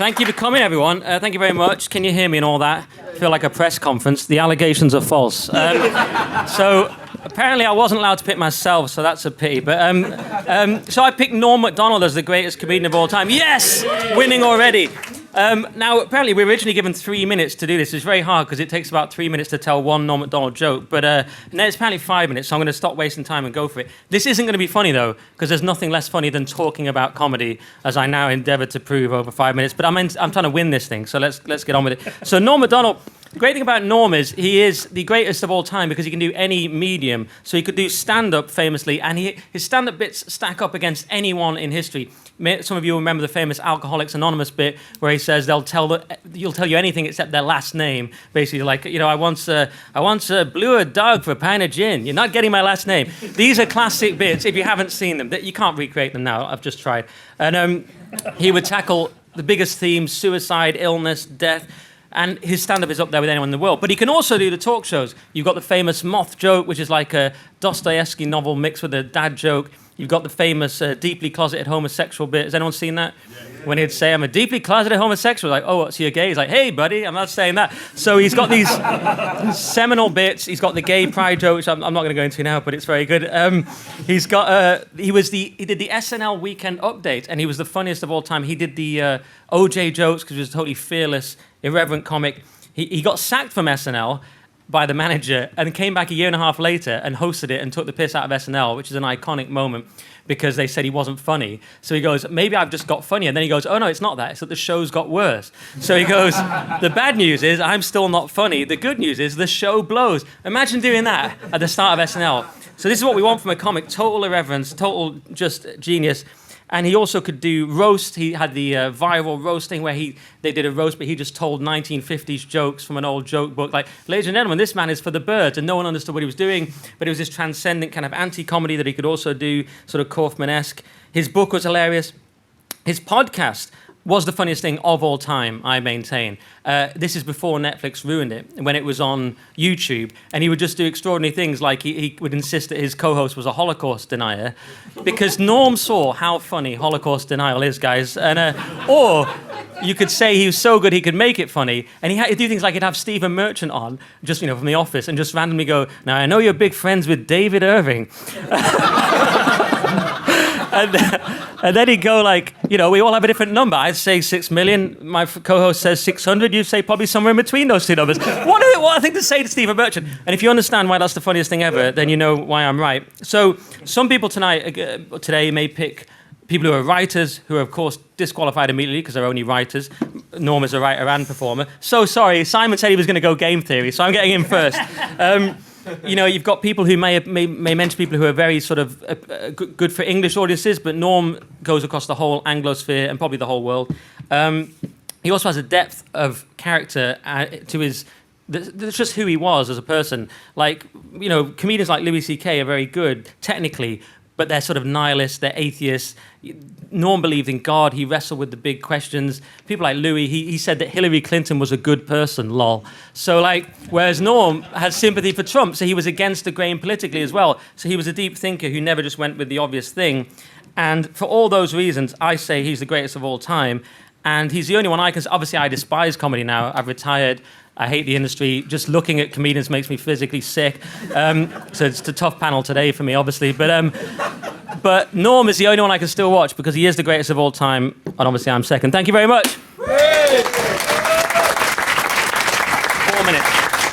Thank you for coming, everyone. Thank you very much. Can you hear me and all that? I feel like a press conference. The allegations are false. So apparently I wasn't allowed to pick myself, so that's a pity. But so I picked Norm Macdonald as the greatest comedian of all time. Yes! Winning already. Now, apparently, we were originally given 3 minutes to do this. It's very hard because it takes about 3 minutes to tell one Norm Macdonald joke. But now it's apparently 5 minutes, so I'm going to stop wasting time and go for it. This isn't going to be funny, though, because there's nothing less funny than talking about comedy, as I now endeavour to prove over 5 minutes. But I'm trying to win this thing, so let's get on with it. So Norm Macdonald, the great thing about Norm is he is the greatest of all time because he can do any medium. So he could do stand-up famously, and his stand-up bits stack up against anyone in history. Some of you remember the famous Alcoholics Anonymous bit where he says you'll tell you anything except their last name. Basically, like, you know, I once blew a dog for a pint of gin. You're not getting my last name. These are classic bits. If you haven't seen them, you can't recreate them now. I've just tried. And he would tackle the biggest themes: suicide, illness, death. And his stand-up is up there with anyone in the world. But he can also do the talk shows. You've got the famous moth joke, which is like a Dostoevsky novel mixed with a dad joke. You've got the famous deeply closeted homosexual bit. Has anyone seen that? Yeah. When he'd say, I'm a deeply closeted homosexual. Like, oh, so you're gay? He's like, hey, buddy, I'm not saying that. So he's got these seminal bits. He's got the gay pride joke, which I'm not going to go into now, but it's very good. He's got, he did the SNL Weekend Update, and he was the funniest of all time. He did the OJ jokes because he was a totally fearless, irreverent comic. He got sacked from SNL by the manager and came back a year and a half later and hosted it and took the piss out of SNL, which is an iconic moment because they said he wasn't funny. So he goes, maybe I've just got funnier. And then he goes, oh no, it's not that. It's that the show's got worse. So he goes, the bad news is I'm still not funny. The good news is the show blows. Imagine doing that at the start of SNL. So this is what we want from a comic: total irreverence, total just genius. And he also could do roast. He had the viral roasting where they did a roast, but he just told 1950s jokes from an old joke book. Like, ladies and gentlemen, this man is for the birds. And no one understood what he was doing, but it was this transcendent kind of anti-comedy that he could also do, sort of Kaufman-esque. His book was hilarious. His podcast was the funniest thing of all time, I maintain. This is before Netflix ruined it, when it was on YouTube. And he would just do extraordinary things, like he would insist that his co-host was a Holocaust denier, because Norm saw how funny Holocaust denial is, guys. And or you could say he was so good he could make it funny. And he'd do things like he'd have Stephen Merchant on, just, you know, from The Office, and just randomly go, now I know you're big friends with David Irving. And then he'd go like, you know, we all have a different number. I'd say 6 million. My co-host says 600. You'd say probably somewhere in between those two numbers. What I think to say to Stephen Merchant. And if you understand why that's the funniest thing ever, then you know why I'm right. So some people today may pick people who are writers, who are, of course, disqualified immediately because they're only writers. Norm is a writer and performer. So sorry, Simon said he was going to go game theory, so I'm getting in first. You know, you've got people who may mention people who are very sort of good for English audiences, but Norm goes across the whole Anglosphere and probably the whole world. He also has a depth of character to his... That's just who he was as a person. Like, you know, comedians like Louis C.K. are very good technically, but they're sort of nihilists, they're atheists. Norm believed in God, he wrestled with the big questions. People like Louis, he said that Hillary Clinton was a good person, lol. So like, whereas Norm had sympathy for Trump, so he was against the grain politically as well. So he was a deep thinker who never just went with the obvious thing. And for all those reasons, I say he's the greatest of all time. And he's the only one obviously I despise comedy now, I've retired. I hate the industry. Just looking at comedians makes me physically sick. So it's a tough panel today for me, obviously. But Norm is the only one I can still watch because he is the greatest of all time. And obviously I'm second. Thank you very much. 4 minutes.